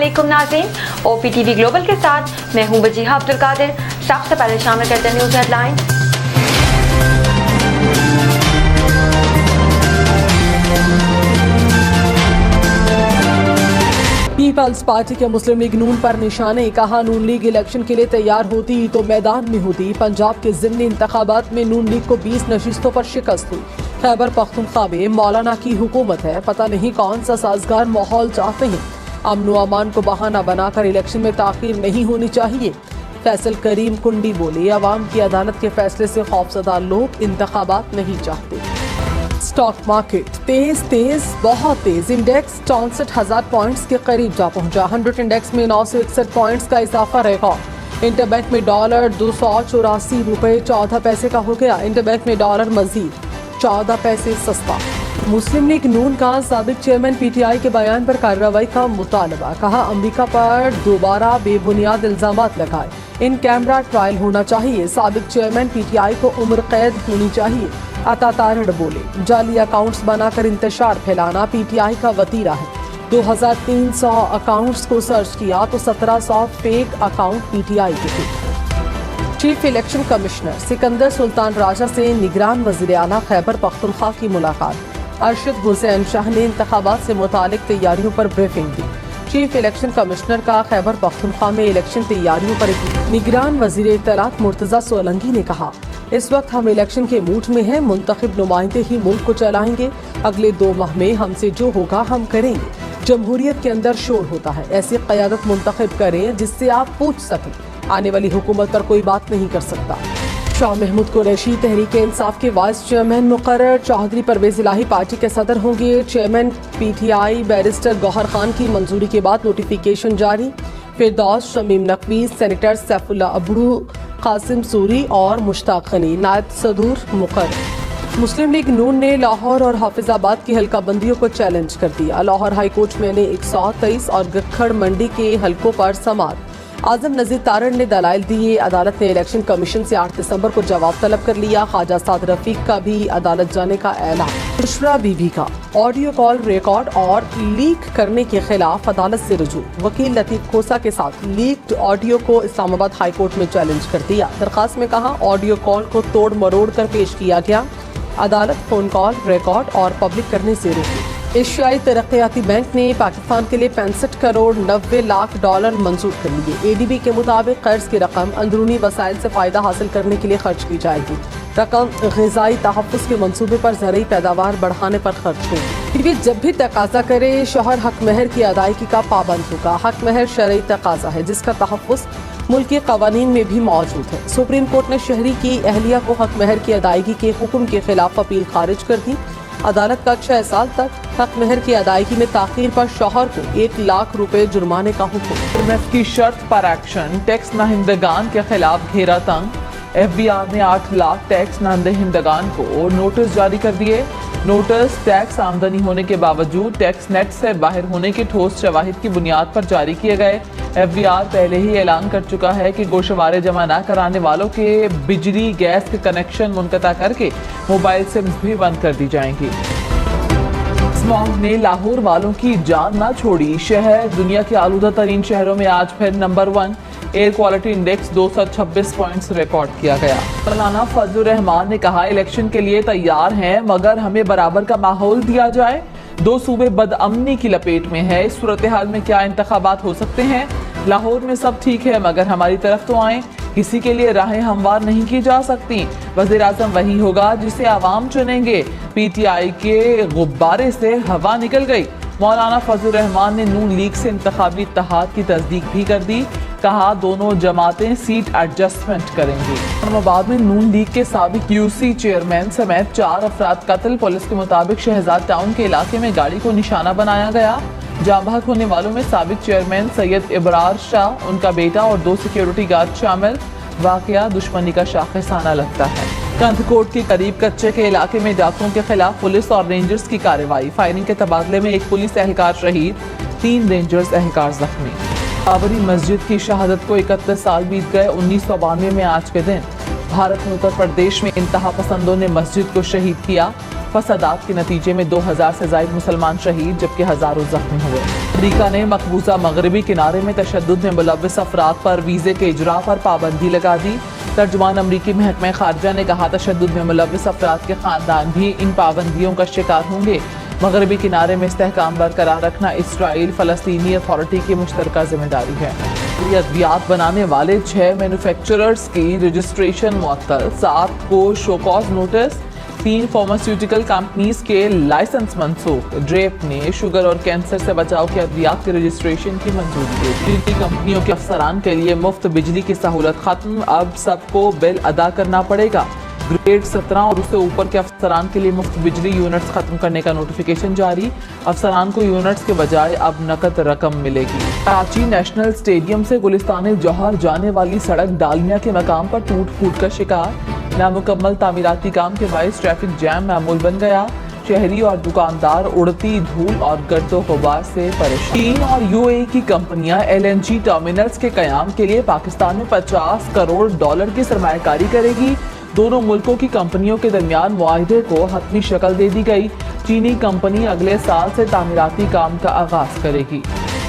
अस्सलामुअलैकुम नाज़रीन, OPTV global के साथ मैं हूं वजीहा अब्दुल कादिर। सबसे पहले शामिल करते हैं न्यूज़ हेडलाइन। पीपल्स पार्टी के मुस्लिम लीग नून पर निशाने, कहा नून लीग इलेक्शन के लिए तैयार होती तो मैदान में होती। पंजाब के ज़िमनी इंतखाबात में नून लीग को 20 नशिस्तों पर शिकस्त हुई। खैबर पख्तूनख्वा में मौलाना की हुकूमत है, पता नहीं कौन सा साजगार माहौल चाहते हैं। अमन व अमान को बहाना बनाकर इलेक्शन में ताख़ीर नहीं होनी चाहिए। फैसल करीम कुंडी बोले, अवाम की अदालत के फैसले से खौफजदा लोग इंतखाबात नहीं चाहते। स्टॉक मार्केट तेज बहुत तेज। इंडेक्स 64,000 पॉइंट्स के करीब जा पहुंचा। 100 इंडेक्स में 961 पॉइंट्स का इजाफा रिकॉर्ड। इंटरबैंक में डॉलर 284 रुपए 14 पैसे का हो गया। इंटरबैंक में डॉलर मजीद 14 पैसे सस्ता। मुस्लिम लीग नून का साबिक चेयरमैन PTI के बयान पर कार्रवाई का मुतालबा, कहा अमेरिका पर दोबारा बेबुनियाद इल्जामात लगाए। इन कैमरा ट्रायल होना चाहिए। साबिक चेयरमैन PTI को उम्र कैद होनी चाहिए। अता तारड़ बोले, जाली अकाउंट्स बनाकर इंतशार फैलाना PTI का वतीरा है। 2300 अकाउंट्स को सर्च किया तो 1700 फेक अकाउंट PTI के थे। Chief election commissioner Sikandar Sultan Raja से निगरान वज़ीर आला खैबर पख्तूनख्वा की मुलाकात। अरशद हुसैन शाह ने इंतखाबात से मुतालिक तैयारियों पर ब्रीफिंग दी। चीफ इलेक्शन कमिश्नर का खैबर पख्तूनख्वा में इलेक्शन तैयारियों पर निगरान वज़ीर इत्तलात मुर्तज़ा सोलंकी ने कहा, इस वक्त हम इलेक्शन के मूड में हैं। मुंतखब नुमाइंदे ही मुल्क को चलाएंगे। अगले 2 माह में हमसे जो होगा हम करेंगे। जमहूरियत के अंदर शोर होता है, ऐसी क़यादत मुंतखब करें जिससे आप पूछ सकें। आने वाली हुकूमत पर कोई बात नहीं कर सकता। शाह महमूद कुरैशी तहरीक इंसाफ के वाइस चेयरमैन मुकर्रर। चौधरी परवेज इलाही पार्टी के सदर होंगे। Chairman PTI barrister Gohar Khan की मंजूरी के बाद नोटिफिकेशन जारी। फिरदौस शमीम नकवी, सेनेटर सैफुल्ला अबड़ू, कासिम सूरी और मुश्ताक खनी नायब सदूर मुकर्रर। मुस्लिम लीग नून ने लाहौर और हाफिजाबाद की हल्का बंदियों को चैलेंज कर दिया। लाहौर हाई कोर्ट में ने 123 और गखड़ मंडी के हलकों पर समाअत। आजम नजीर तारड़ ने दलाइल दिए। अदालत ने इलेक्शन कमीशन से 8 दिसंबर को जवाब तलब कर लिया। ख्वाजा साद रफीक का भी अदालत जाने का ऐलान। बुशरा बीबी का ऑडियो कॉल रिकॉर्ड और लीक करने के खिलाफ अदालत से रुजू। वकील लतीफ खोसा के साथ लीक्ड ऑडियो को इस्लामाबाद हाई कोर्ट में चैलेंज कर दिया। दरखास्त में कहा, ऑडियो कॉल को तोड़ मरोड़ कर पेश किया गया। अदालत फोन कॉल रिकॉर्ड और पब्लिक करने से रोकी। एशियाई तरक्याती बैंक ने पाकिस्तान के लिए 65 करोड़ 90 लाख डॉलर मंजूर कर लिए। ADB के मुताबिक कर्ज की रकम अंदरूनी वसाइल से फ़ायदा हासिल करने के लिए खर्च की जाएगी। रकम ग़िज़ाई तहफ़्फ़ुज़ के मंसूबे पर ज़रूरी पैदावार बढ़ाने पर खर्च होगी। बीवी जब भी तकाजा करे, शौहर हक महर की अदायगी का पाबंद होगा। हक महर शरई तकाजा है जिसका तहफ़्फ़ुज़ मुल्क के क़वानीन में भी मौजूद है। सुप्रीम कोर्ट ने शहरी की अहलिया को हक महर की अदायगी के हुक्म के खिलाफ अपील खारिज कर दी। अदालत का 6 साल तक हक महर की अदायगी में ताख़ीर पर शौहर को 1 लाख रुपए जुर्माने का हुक्म। IMF की शर्त पर एक्शन। टैक्स नाहिंदगान के खिलाफ घेरा तंग। FBI ने 8 लाख टैक्स नाहिंदगान को नोटिस जारी कर दिए। नोटिस टैक्स आमदनी होने के बावजूद टैक्स नेट से बाहर होने की ठोस शवाहिद की बुनियाद पर जारी किए गए। FBI पहले ही ऐलान कर चुका है कि गोशवारे जमा न कराने वालों के बिजली गैस के कनेक्शन मुनक़ता करके मोबाइल सिम्स भी बंद कर दी जाएंगी। स्मॉग ने लाहौर वालों की जान ना छोड़ी। शहर दुनिया के आलूदा तरीन शहरों में आज फिर number 1 air quality index 226 points record किया गया। मौलाना फजलुर रहमान ने कहा, इलेक्शन के लिए तैयार हैं मगर हमें बराबर का माहौल दिया जाए। 2 सूबे बदअमनी की लपेट में है। इस सूरत हाल में क्या इंतखाबात हो सकते हैं? लाहौर में सब ठीक है मगर हमारी तरफ तो आए। किसी के लिए राहें हमवार नहीं की जा सकती। वज़ीर आज़म वही होगा जिसे आवाम चुनेंगे। PTI के गुब्बारे से हवा निकल गई। मौलाना फजलुर रहमान ने नून लीग से इंतखाबी इत्तेहाद की तस्दीक भी कर दी। कहा, दोनों जमातें सीट एडजस्टमेंट करेंगी। इस्लामाबाद में नून लीग के साबिक UC चेयरमैन समेत 4 अफराद कत्ल। पुलिस के मुताबिक शहजाद टाउन के इलाके में गाड़ी को निशाना बनाया गया। जाँ बहक होने वालों में साबिक चेयरमैन सैयद इब्रार शाह, उनका बेटा और 2 सिक्योरिटी गार्ड शामिल। वाकया दुश्मनी का शाखसाना लगता है। कंधकोट के करीब कच्चे के इलाके में डाकुओं के खिलाफ पुलिस और रेंजर्स की कार्रवाई। फायरिंग के तबादले में 1 पुलिस एहलकार शहीद, 3 रेंजर्स एहलकार जख्मी। बाबरी मस्जिद की शहादत को 31 साल बीत गए। 1992 में आज के दिन भारत में उत्तर प्रदेश में इंतहा पसंदों ने मस्जिद को शहीद किया। फसादात के नतीजे में 2000 से ज़ायद मुसलमान शहीद जबकि हजारों जख्मी हुए। अमरीका ने मकबूजा मगरबी किनारे में तशद्दुद में मुलव्विस अफराद पर वीज़े के इजरा पर पाबंदी लगा दी। तर्जुमान अमरीकी महकमा खारजा ने कहा तशद्दुद में मुलव्विस अफराद के खानदान भी इन पाबंदियों का शिकार होंगे। मगरबी किनारे में इस्तेहकाम बरकरार रखना इसराइल फ़लस्तीनी अथॉरिटी की मुश्तरका जिम्मेदारी है। अद्वियात बनाने वाले 6 मैन्युफैक्चरर्स की रजिस्ट्रेशन मुअत्तल, 7 को शोकॉज नोटिस, 3 फार्मास्यूटिकल कंपनीज के लाइसेंस मनसूख। ड्रेप ने शुगर और कैंसर से बचाव के अद्वियात के रजिस्ट्रेशन की मंजूरी दी। बिजली कंपनियों के अफसरान के लिए मुफ्त बिजली की सहूलत खत्म, अब सबको बिल अदा करना पड़ेगा। ग्रेड 17 और उससे ऊपर के अफसरान के लिए मुफ्त बिजली यूनिट्स खत्म करने का नोटिफिकेशन जारी। अफसरान को यूनिट्स के बजाय अब नकद रकम मिलेगी। कराची नेशनल स्टेडियम से गुलिस्तान जौहर जाने वाली सड़क डालमिया के मकाम पर टूट फूट का शिकार। नामुकम्मल तामीराती काम के बायस ट्रैफिक जैम मामूल बन गया। शहरी और दुकानदार उड़ती धूल और गर्दो गुबार से परेशान। चीन और यूएई की कंपनियां LNG टर्मिनल्स के कयाम के लिए पाकिस्तान में $50 करोड़ की सरमायाकारी करेगी। दोनों मुल्कों की कंपनियों के दरमियान मुआहदे को हतमी शक्ल दे दी गई। चीनी कंपनी अगले साल से तामीराती काम का आगाज करेगी।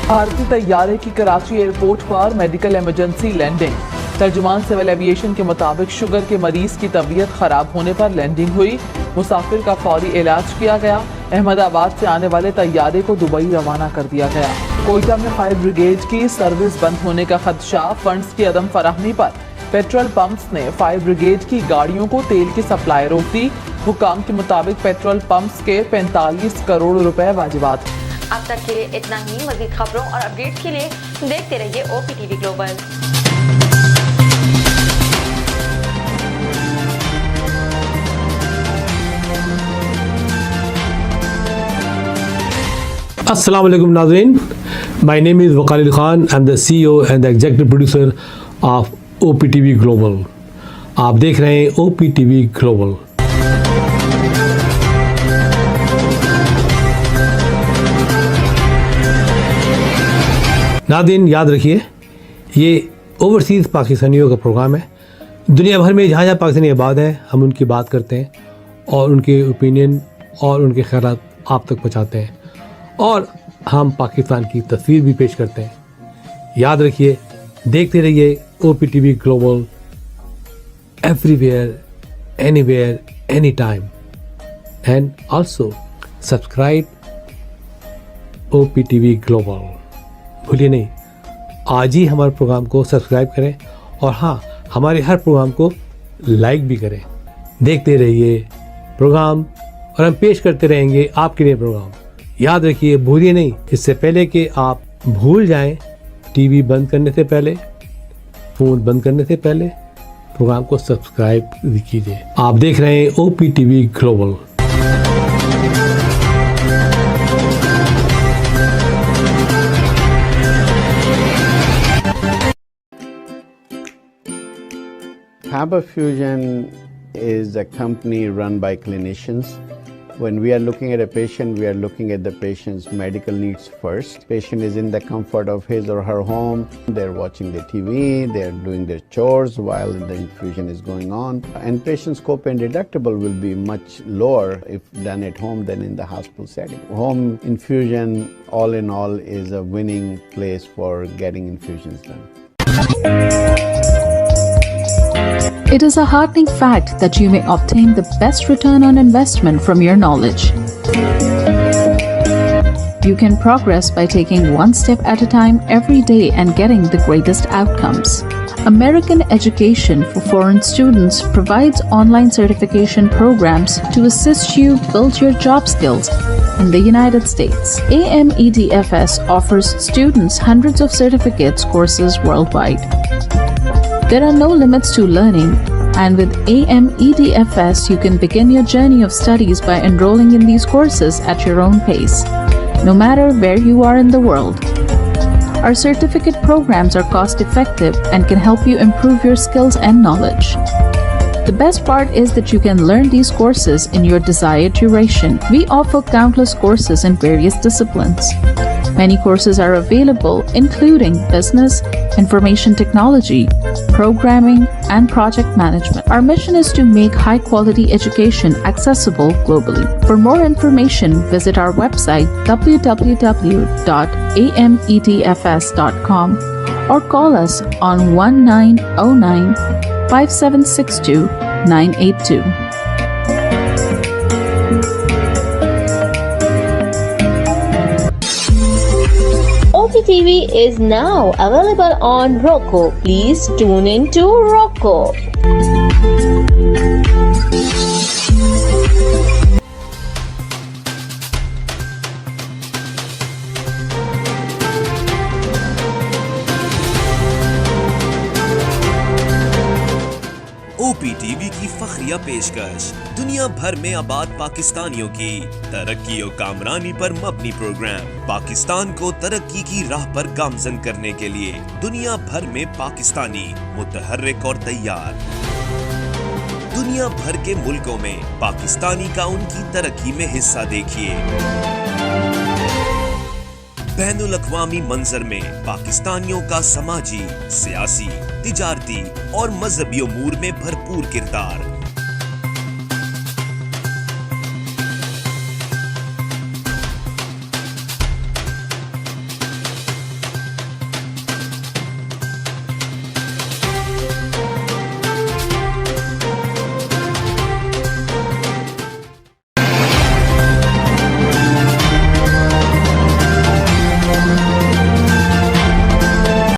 भारतीय तैयारे की कराची एयरपोर्ट पर मेडिकल इमरजेंसी लैंडिंग। तर्जुमान सिविल एविएशन के मुताबिक शुगर के मरीज की तबीयत खराब होने पर लैंडिंग हुई। मुसाफिर का फौरी इलाज किया गया। अहमदाबाद से आने वाले तैयारे को दुबई रवाना कर दिया गया। कोयटा में फायर ब्रिगेड की सर्विस बंद होने का खदशा, फंड्स की अदम फराहमी पर पेट्रोल पंप्स ने फायर ब्रिगेड की गाड़ियों को तेल की सप्लाई रोक दी। हुकाम के मुताबिक पेट्रोल पंप्स के 45 करोड़ रुपए वाजिबात। अब तक के लिए इतना ही। मज़ीद खबरों और अपडेट्स के लिए देखते रहिए OPTV ग्लोबल। अस्सलाम वालेकुम नाज़रीन, my name is Wakal Khan. I am the CEO and the executive producer of OPTV global. आप देख रहे हैं OPTV ग्लोबल। नाज़रीन याद रखिए, ये ओवरसीज़ पाकिस्तानियों का प्रोग्राम है। दुनिया भर में जहाँ जहाँ पाकिस्तानी आबाद हैं हम उनकी बात करते हैं और उनके ओपिनियन और उनके ख्यालात आप तक पहुँचाते हैं और हम पाकिस्तान की तस्वीर भी पेश करते हैं। याद रखिए, देखते रहिए OPTV global, everywhere, anywhere, any time, and also subscribe OPTV global. भूलिए नहीं, आज ही हमारे प्रोग्राम को सब्सक्राइब करें और हाँ, हमारे हर प्रोग्राम को लाइक भी करें। देखते रहिए प्रोग्राम और हम पेश करते रहेंगे आपके लिए प्रोग्राम। याद रखिए, भूलिए नहीं, इससे पहले कि आप भूल जाएं, टीवी बंद करने से पहले, फ़ोन बंद करने से पहले प्रोग्राम को सब्सक्राइब कीजिए। आप देख रहे हैं OPTV global. Faber Fusion is a company run by clinicians. When we are looking at a patient, we are looking at the patient's medical needs first. Patient is in the comfort of his or her home. They're watching the TV, they're doing their chores while the infusion is going on. And patient's copay and deductible will be much lower if done at home than in the hospital setting. Home infusion, all in all, is a winning place for getting infusions done. It is a heartening fact that you may obtain the best return on investment from your knowledge. You can progress by taking one step at a time every day and getting the greatest outcomes. American Education for Foreign Students provides online certification programs to assist you build your job skills in the United States. AMEDFS offers students hundreds of certificates courses worldwide. There are no limits to learning, and with AMEDFS, you can begin your journey of studies by enrolling in these courses at your own pace, no matter where you are in the world. Our certificate programs are cost-effective and can help you improve your skills and knowledge. The best part is that you can learn these courses in your desired duration. We offer countless courses in various disciplines. Many courses are available, including business, information technology, programming, and project management. Our mission is to make high-quality education accessible globally. For more information, visit our website www.ametfs.com or call us on 1909-5762-982. OPTV is now available on Roku. Please tune in to Roku. OPTV की फखरिया पेशकश दुनिया भर में आबाद पाकिस्तानियों की तरक्की और कामरानी पर मबनी प्रोग्राम पाकिस्तान को तरक्की की राह पर गामजन करने के लिए दुनिया भर में पाकिस्तानी मुतहर्रिक और तैयार। दुनिया भर के मुल्कों में पाकिस्तानी का उनकी तरक्की में हिस्सा देखिए। बैनुल अक़वामी मंजर में पाकिस्तानियों का समाजी, सियासी, तिजारती और मजहबी उमूर में भरपूर किरदार